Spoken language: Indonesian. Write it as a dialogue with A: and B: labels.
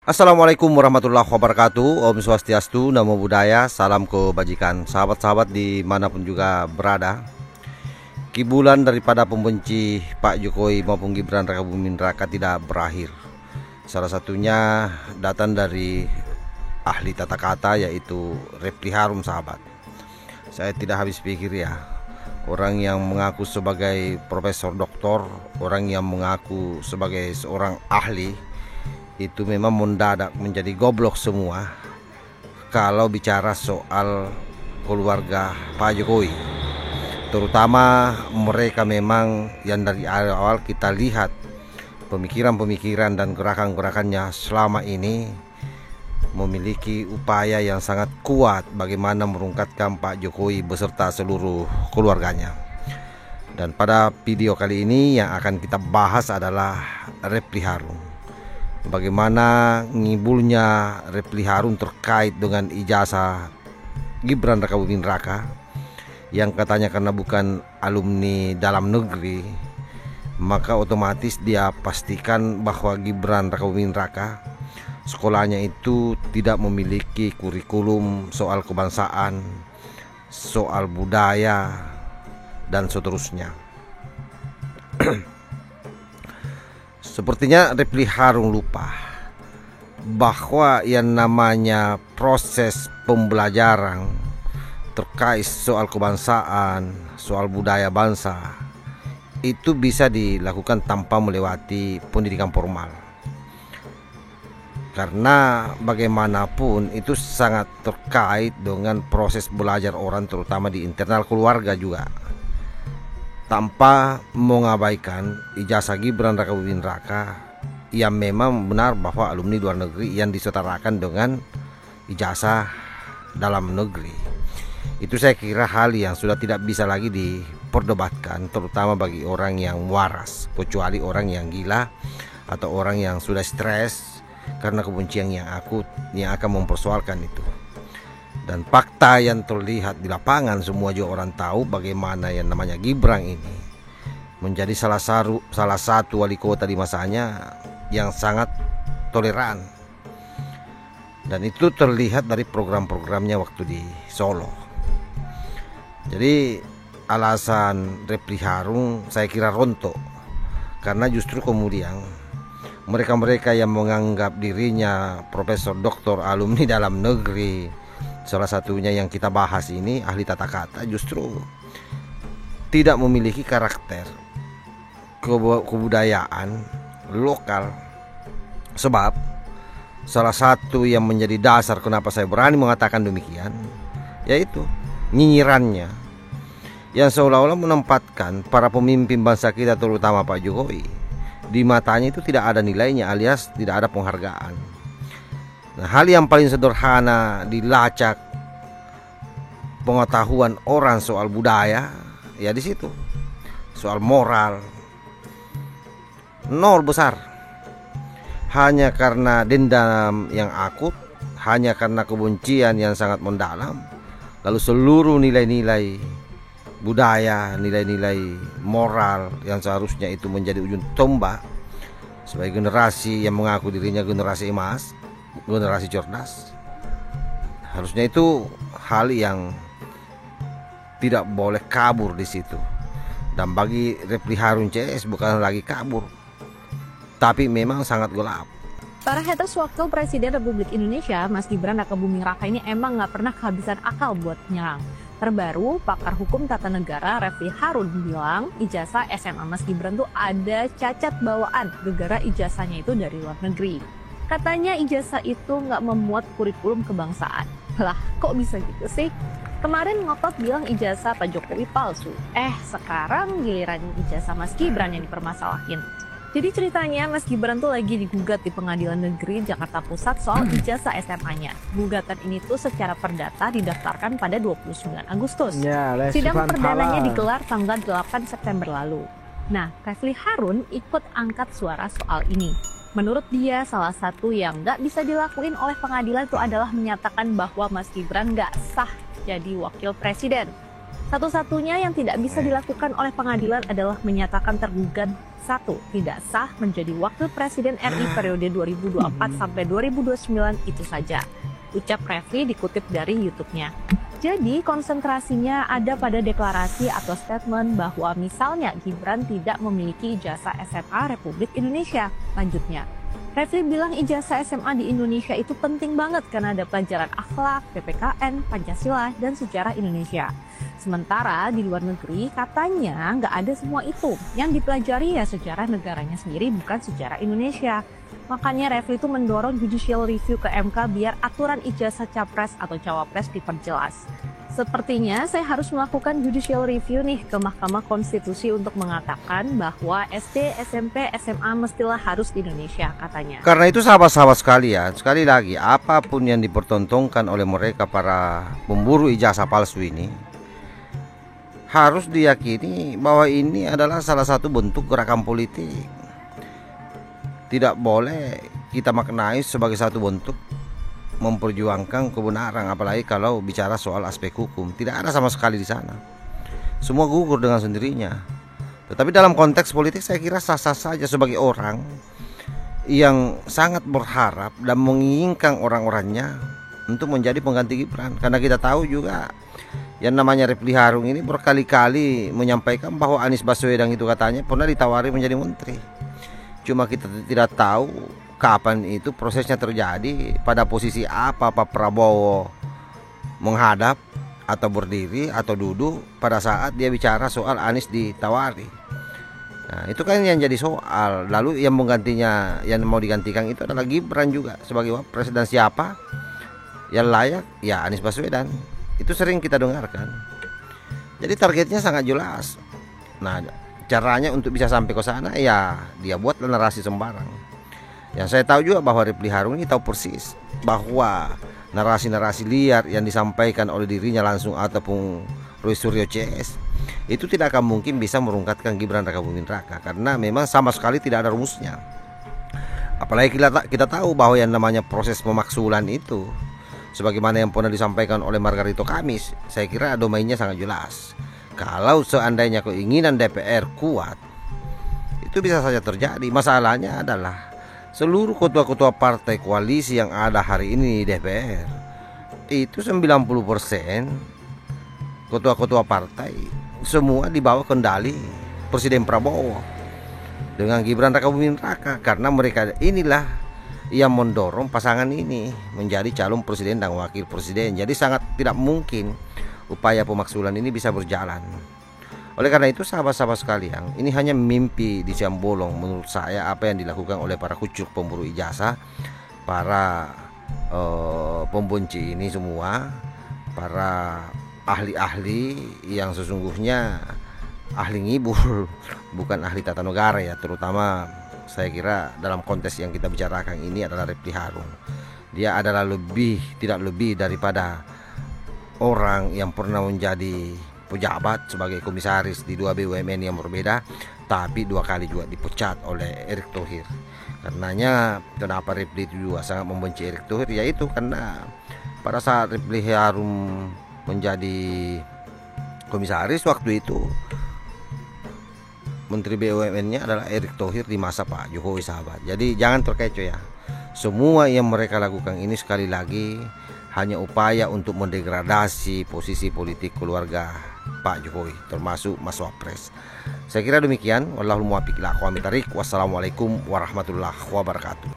A: Assalamualaikum warahmatullahi wabarakatuh. Om Swastiastu, Namo Buddhaya, salam kebajikan. Sahabat-sahabat dimanapun juga berada, kibulan daripada pembenci Pak Jokowi maupun Gibran Rakabuming Raka tidak berakhir. Salah satunya datang dari ahli tata kata, yaitu Refly Harun, sahabat. Saya tidak habis pikir ya, orang yang mengaku sebagai profesor doktor, orang yang mengaku sebagai seorang ahli, itu memang mendadak menjadi goblok semua kalau bicara soal keluarga Pak Jokowi. Terutama mereka memang yang dari awal kita lihat pemikiran-pemikiran dan gerakan-gerakannya selama ini memiliki upaya yang sangat kuat bagaimana merungkatkan Pak Jokowi beserta seluruh keluarganya. Dan pada video kali ini yang akan kita bahas adalah Refly Harun. Bagaimana ngibulnya Refly Harun terkait dengan ijazah Gibran Rakabuming Raka, yang katanya karena bukan alumni dalam negeri, maka otomatis dia pastikan bahwa Gibran Rakabuming Raka sekolahnya itu tidak memiliki kurikulum soal kebangsaan, soal budaya, dan seterusnya. Sepertinya Refly Harun lupa bahwa yang namanya proses pembelajaran terkait soal kebangsaan, soal budaya bangsa itu bisa dilakukan tanpa melewati pendidikan formal. Karena bagaimanapun itu sangat terkait dengan proses belajar orang, terutama di internal keluarga juga. Tanpa mengabaikan ijazah Gibran Rakabuming Raka yang memang benar bahwa alumni luar negeri yang disetarakan dengan ijazah dalam negeri. Itu saya kira hal yang sudah tidak bisa lagi diperdebatkan, terutama bagi orang yang waras, kecuali orang yang gila atau orang yang sudah stres karena kebencian yang akut yang akan mempersoalkan itu. Dan fakta yang terlihat di lapangan, semua juga orang tahu bagaimana yang namanya Gibran ini menjadi salah satu wali kota di masanya yang sangat toleran. Dan itu terlihat dari program-programnya waktu di Solo. Jadi alasan Refly Harun saya kira rontok, karena justru kemudian mereka-mereka yang menganggap dirinya profesor doktor alumni dalam negeri, salah satunya yang kita bahas ini ahli tata kata, justru tidak memiliki karakter kebudayaan lokal. Sebab salah satu yang menjadi dasar kenapa saya berani mengatakan demikian, yaitu nyinyirannya yang seolah-olah menempatkan para pemimpin bangsa kita, terutama Pak Jokowi, di matanya itu tidak ada nilainya, alias tidak ada penghargaan. Nah, hal yang paling sederhana dilacak pengetahuan orang soal budaya, ya di situ. Soal moral, nol besar. Hanya karena dendam yang akut, hanya karena kebencian yang sangat mendalam, lalu seluruh nilai-nilai budaya, nilai-nilai moral yang seharusnya itu menjadi ujung tombak sebagai generasi yang mengaku dirinya generasi emas, generasi cerdas, harusnya itu hal yang tidak boleh kabur di situ. Dan bagi Refly Harun CS bukan lagi kabur, tapi memang sangat gelap.
B: Para haters wakil Presiden Republik Indonesia, Mas Gibran Rakabuming Raka ini emang nggak pernah kehabisan akal buat nyerang. Terbaru, pakar hukum tata negara Refly Harun bilang ijazah SMA Mas Gibran tuh ada cacat bawaan gara-gara ijazahnya itu dari luar negeri. Katanya ijazah itu nggak memuat kurikulum kebangsaan. Lah, kok bisa gitu sih? Kemarin ngotot bilang ijazah Pak Jokowi palsu. Sekarang giliran ijazah Mas Gibran yang dipermasalahin. Jadi ceritanya Mas Gibran tuh lagi digugat di Pengadilan Negeri Jakarta Pusat soal ijazah SMA-nya. Gugatan ini tuh secara perdata didaftarkan pada 29 Agustus. Sidang perdananya digelar tanggal 8 September lalu. Nah, Refly Harun ikut angkat suara soal ini. Menurut dia, salah satu yang nggak bisa dilakuin oleh pengadilan itu adalah menyatakan bahwa Mas Gibran nggak sah jadi wakil presiden. Satu-satunya yang tidak bisa dilakukan oleh pengadilan adalah menyatakan tergugat 1. Tidak sah menjadi wakil presiden RI periode 2024 sampai 2029 itu saja. Ucap Refli dikutip dari YouTube-nya. Jadi konsentrasinya ada pada deklarasi atau statement bahwa misalnya Gibran tidak memiliki ijazah SMA Republik Indonesia. Lanjutnya, Refli bilang ijazah SMA di Indonesia itu penting banget karena ada pelajaran akhlak, PPKN, Pancasila, dan sejarah Indonesia. Sementara di luar negeri katanya nggak ada semua itu. Yang dipelajari ya sejarah negaranya sendiri, bukan sejarah Indonesia. Makanya Refli itu mendorong judicial review ke MK biar aturan ijazah capres atau cawapres diperjelas. Sepertinya saya harus melakukan judicial review nih ke Mahkamah Konstitusi untuk mengatakan bahwa SD, SMP, SMA mestilah harus di Indonesia, katanya.
A: Karena itu sahabat-sahabat sekalian, sekali lagi apapun yang dipertontonkan oleh mereka para pemburu ijazah palsu ini harus diyakini bahwa ini adalah salah satu bentuk gerakan politik. Tidak boleh kita maknai sebagai satu bentuk memperjuangkan kebenaran, apalagi kalau bicara soal aspek hukum. Tidak ada sama sekali di sana. Semua gugur dengan sendirinya. Tetapi dalam konteks politik saya kira sah-sah saja sebagai orang yang sangat berharap dan menginginkan orang-orangnya untuk menjadi pengganti Gibran. Karena kita tahu juga yang namanya Refli Harun ini berkali-kali menyampaikan bahwa Anies Baswedan itu katanya pernah ditawari menjadi menteri. Cuma kita tidak tahu kapan itu prosesnya terjadi, pada posisi apa Pak Prabowo menghadap atau berdiri atau duduk pada saat dia bicara soal Anies ditawari. Nah, itu kan yang jadi soal. Lalu yang menggantinya, yang mau digantikan itu adalah Gibran juga sebagai wapres, dan siapa yang layak? Ya Anies Baswedan. Itu sering kita dengarkan. Jadi targetnya sangat jelas. Nah, caranya untuk bisa sampai ke sana ya dia buatlah narasi sembarang. Yang saya tahu juga bahwa Refli Harun ini tahu persis bahwa narasi-narasi liar yang disampaikan oleh dirinya langsung ataupun Roy Suryo CS itu tidak akan mungkin bisa merungkatkan Gibran Rakabuming Raka, karena memang sama sekali tidak ada rumusnya. Apalagi kita tahu bahwa yang namanya proses pemaksulan itu, sebagaimana yang pernah disampaikan oleh Margarito Kamis, saya kira domainnya sangat jelas. Kalau seandainya keinginan DPR kuat, itu bisa saja terjadi. Masalahnya adalah seluruh ketua-ketua partai koalisi yang ada hari ini di DPR, itu 90% ketua-ketua partai semua di bawah kendali Presiden Prabowo dengan Gibran Rakabuming Raka, karena mereka inilah yang mendorong pasangan ini menjadi calon presiden dan wakil presiden. Jadi sangat tidak mungkin upaya pemaksulan ini bisa berjalan. Oleh karena itu sahabat-sahabat sekalian, ini hanya mimpi di siang bolong menurut saya apa yang dilakukan oleh para kucuk pemburu ijazah, para pembenci ini semua, para ahli-ahli yang sesungguhnya ahli ngibul, bukan ahli tata negara ya. Terutama saya kira dalam konteks yang kita bicarakan ini adalah Refli Harun. Dia adalah tidak lebih daripada orang yang pernah menjadi pejabat sebagai komisaris di 2 BUMN yang berbeda, tapi 2 kali juga dipecat oleh Erick Thohir. Karenanya kenapa Refli itu juga sangat membenci Erick Thohir, yaitu karena pada saat Refli Harun menjadi komisaris waktu itu Menteri BUMN-nya adalah Erick Thohir di masa Pak Jokowi, sahabat. Jadi jangan terkecoh ya. Semua yang mereka lakukan ini sekali lagi hanya upaya untuk mendegradasi posisi politik keluarga Pak Jokowi, termasuk Mas Wapres. Saya kira demikian. Wallahul muwaffiq ila aqwamit thariq. Wassalamualaikum warahmatullahi wabarakatuh.